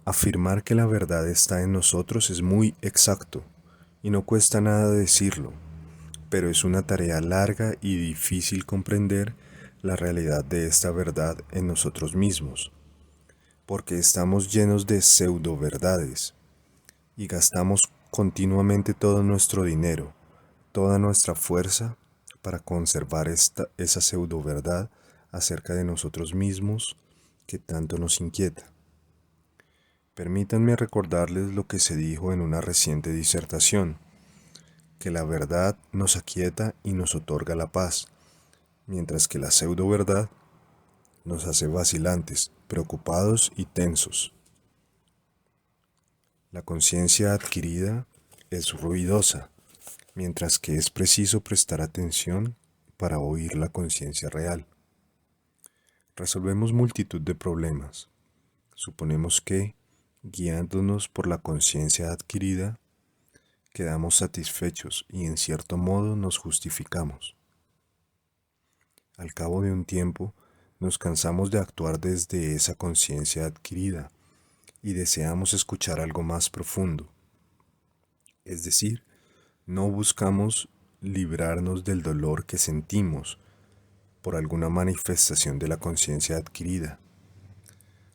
Afirmar que la verdad está en nosotros es muy exacto y no cuesta nada decirlo, pero es una tarea larga y difícil comprender la realidad de esta verdad en nosotros mismos, porque estamos llenos de pseudo verdades y gastamos continuamente todo nuestro dinero, toda nuestra fuerza para conservar esa pseudo verdad acerca de nosotros mismos que tanto nos inquieta. Permítanme recordarles lo que se dijo en una reciente disertación, que la verdad nos aquieta y nos otorga la paz, mientras que la pseudo verdad nos hace vacilantes, preocupados y tensos. La conciencia adquirida es ruidosa, mientras que es preciso prestar atención para oír la conciencia real. Resolvemos multitud de problemas. Suponemos que, guiándonos por la conciencia adquirida, quedamos satisfechos y en cierto modo nos justificamos. Al cabo de un tiempo, nos cansamos de actuar desde esa conciencia adquirida y deseamos escuchar algo más profundo. Es decir, no buscamos librarnos del dolor que sentimos por alguna manifestación de la conciencia adquirida.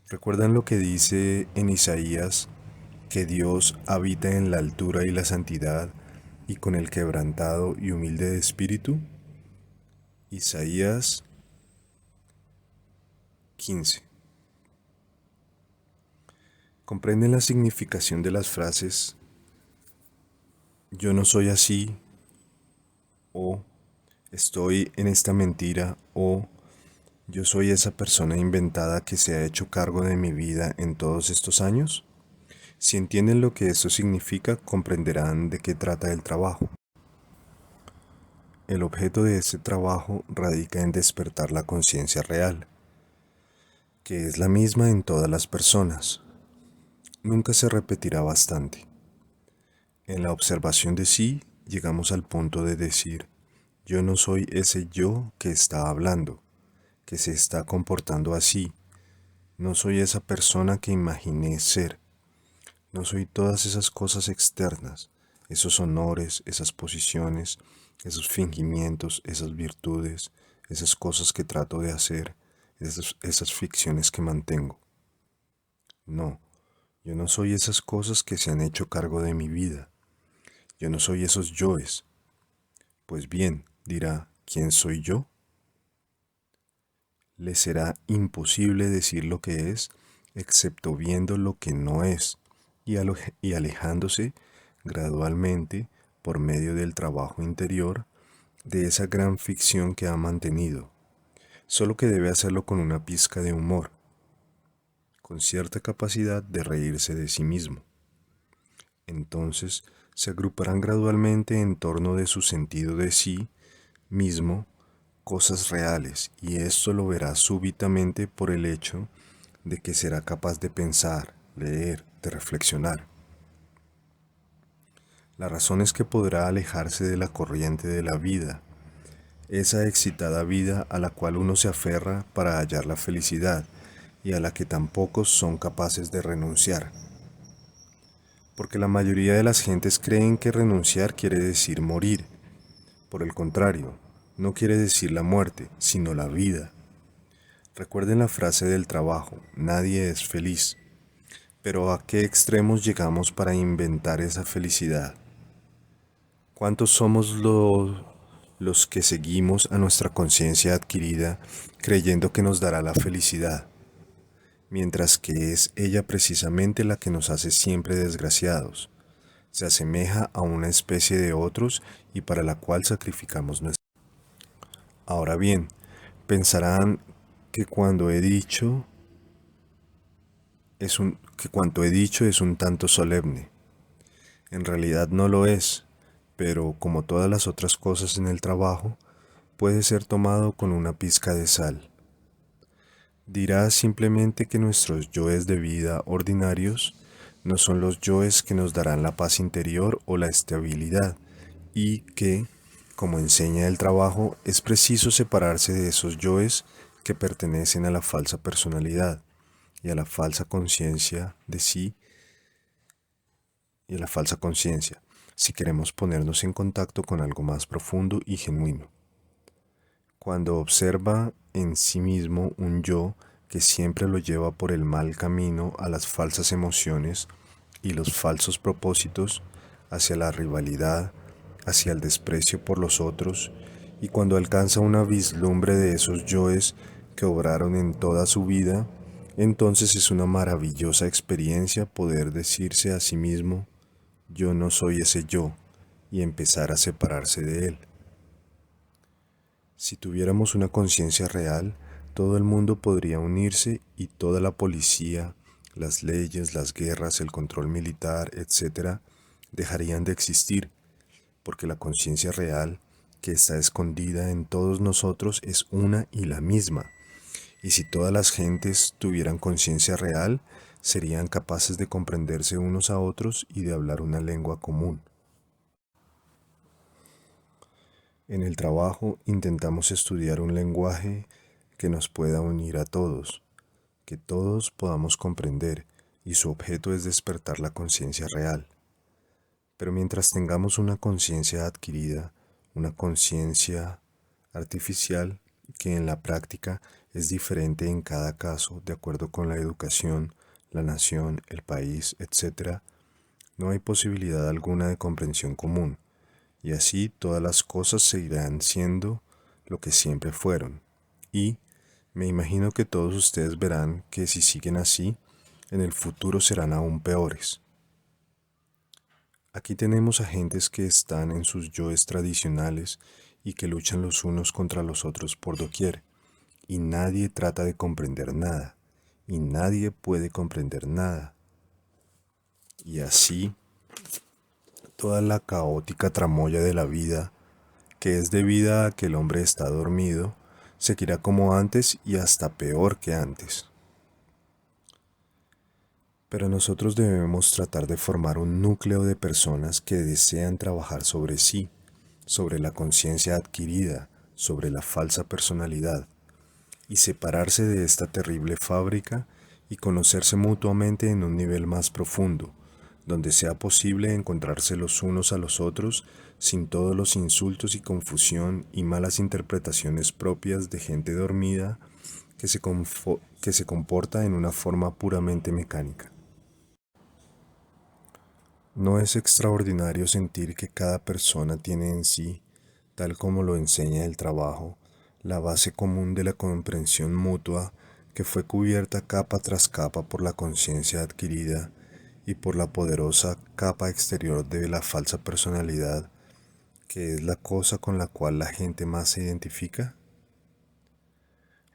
¿Recuerdan lo que dice en Isaías, que Dios habita en la altura y la santidad y con el quebrantado y humilde de espíritu? Isaías 15. ¿Comprenden la significación de las frases yo no soy así o estoy en esta mentira o yo soy esa persona inventada que se ha hecho cargo de mi vida en todos estos años? Si entienden lo que esto significa, comprenderán de qué trata el trabajo. El objeto de este trabajo radica en despertar la conciencia real, que es la misma en todas las personas. Nunca se repetirá bastante. En la observación de sí, llegamos al punto de decir, yo no soy ese yo que está hablando, que se está comportando así. No soy esa persona que imaginé ser. No soy todas esas cosas externas, esos honores, esas posiciones, esos fingimientos, esas virtudes, esas cosas que trato de hacer, esas ficciones que mantengo. No, yo no soy esas cosas que se han hecho cargo de mi vida. Yo no soy esos yoes. Pues bien, dirá, ¿quién soy yo? Le será imposible decir lo que es, excepto viendo lo que no es y alejándose gradualmente por medio del trabajo interior de esa gran ficción que ha mantenido, solo que debe hacerlo con una pizca de humor, con cierta capacidad de reírse de sí mismo. Entonces se agruparán gradualmente en torno de su sentido de sí mismo cosas reales, y esto lo verá súbitamente por el hecho de que será capaz de pensar, leer, de reflexionar. La razón es que podrá alejarse de la corriente de la vida, esa excitada vida a la cual uno se aferra para hallar la felicidad y a la que tan pocos son capaces de renunciar. Porque la mayoría de las gentes creen que renunciar quiere decir morir. Por el contrario, no quiere decir la muerte, sino la vida. Recuerden la frase del trabajo, nadie es feliz. Pero ¿a qué extremos llegamos para inventar esa felicidad? ¿Cuántos somos los que seguimos a nuestra conciencia adquirida creyendo que nos dará la felicidad, mientras que es ella precisamente la que nos hace siempre desgraciados? Se asemeja a una especie de otros y para la cual sacrificamos nuestra. Ahora bien, pensarán que que cuanto he dicho es un tanto solemne. En realidad no lo es, pero como todas las otras cosas en el trabajo, puede ser tomado con una pizca de sal. Dirá simplemente que nuestros yoes de vida ordinarios no son los yoes que nos darán la paz interior o la estabilidad, y que, como enseña el trabajo, es preciso separarse de esos yoes que pertenecen a la falsa personalidad, y a la falsa conciencia de sí y a la falsa conciencia, si queremos ponernos en contacto con algo más profundo y genuino. Cuando observa en sí mismo un yo que siempre lo lleva por el mal camino a las falsas emociones y los falsos propósitos, hacia la rivalidad, hacia el desprecio por los otros, y cuando alcanza una vislumbre de esos yoes que obraron en toda su vida, entonces es una maravillosa experiencia poder decirse a sí mismo, yo no soy ese yo, y empezar a separarse de él. Si tuviéramos una conciencia real, todo el mundo podría unirse y toda la policía, las leyes, las guerras, el control militar, etc., dejarían de existir, porque la conciencia real que está escondida en todos nosotros es una y la misma. Y si todas las gentes tuvieran conciencia real, serían capaces de comprenderse unos a otros y de hablar una lengua común. En el trabajo intentamos estudiar un lenguaje que nos pueda unir a todos, que todos podamos comprender, y su objeto es despertar la conciencia real. Pero mientras tengamos una conciencia adquirida, una conciencia artificial, que en la práctica es diferente en cada caso de acuerdo con la educación, la nación, el país, etc., no hay posibilidad alguna de comprensión común, y así todas las cosas seguirán siendo lo que siempre fueron. Y me imagino que todos ustedes verán que si siguen así, en el futuro serán aún peores. Aquí tenemos a gentes que están en sus yoes tradicionales y que luchan los unos contra los otros por doquier, y nadie trata de comprender nada, y nadie puede comprender nada. Y así, toda la caótica tramoya de la vida, que es debida a que el hombre está dormido, seguirá como antes y hasta peor que antes. Pero nosotros debemos tratar de formar un núcleo de personas que desean trabajar sobre sí, sobre la conciencia adquirida, sobre la falsa personalidad, y separarse de esta terrible fábrica y conocerse mutuamente en un nivel más profundo, donde sea posible encontrarse los unos a los otros sin todos los insultos y confusión y malas interpretaciones propias de gente dormida que se comporta en una forma puramente mecánica. No es extraordinario sentir que cada persona tiene en sí, tal como lo enseña el trabajo, la base común de la comprensión mutua que fue cubierta capa tras capa por la conciencia adquirida y por la poderosa capa exterior de la falsa personalidad, que es la cosa con la cual la gente más se identifica?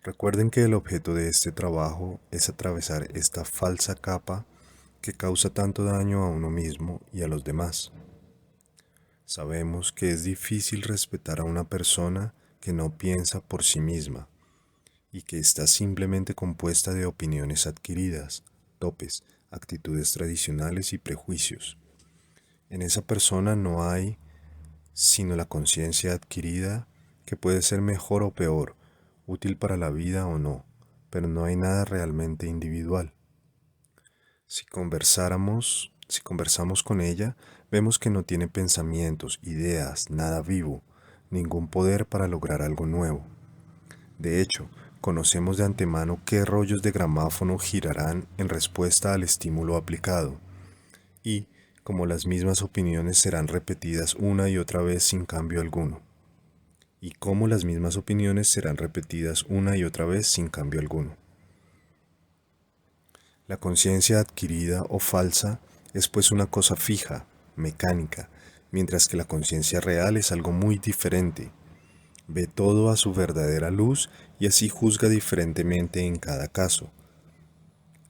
Recuerden que el objeto de este trabajo es atravesar esta falsa capa que causa tanto daño a uno mismo y a los demás. Sabemos que es difícil respetar a una persona que no piensa por sí misma y que está simplemente compuesta de opiniones adquiridas, topes, actitudes tradicionales y prejuicios. En esa persona no hay sino la conciencia adquirida que puede ser mejor o peor, útil para la vida o no, pero no hay nada realmente individual. Si conversamos con ella, vemos que no tiene pensamientos, ideas, nada vivo, ningún poder para lograr algo nuevo. De hecho, conocemos de antemano qué rollos de gramáfono girarán en respuesta al estímulo aplicado, y, como las mismas opiniones serán repetidas una y otra vez sin cambio alguno. Y cómo las mismas opiniones serán repetidas una y otra vez sin cambio alguno. La conciencia adquirida o falsa es pues una cosa fija, mecánica, mientras que la conciencia real es algo muy diferente. Ve todo a su verdadera luz y así juzga diferentemente en cada caso.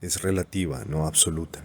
Es relativa, no absoluta.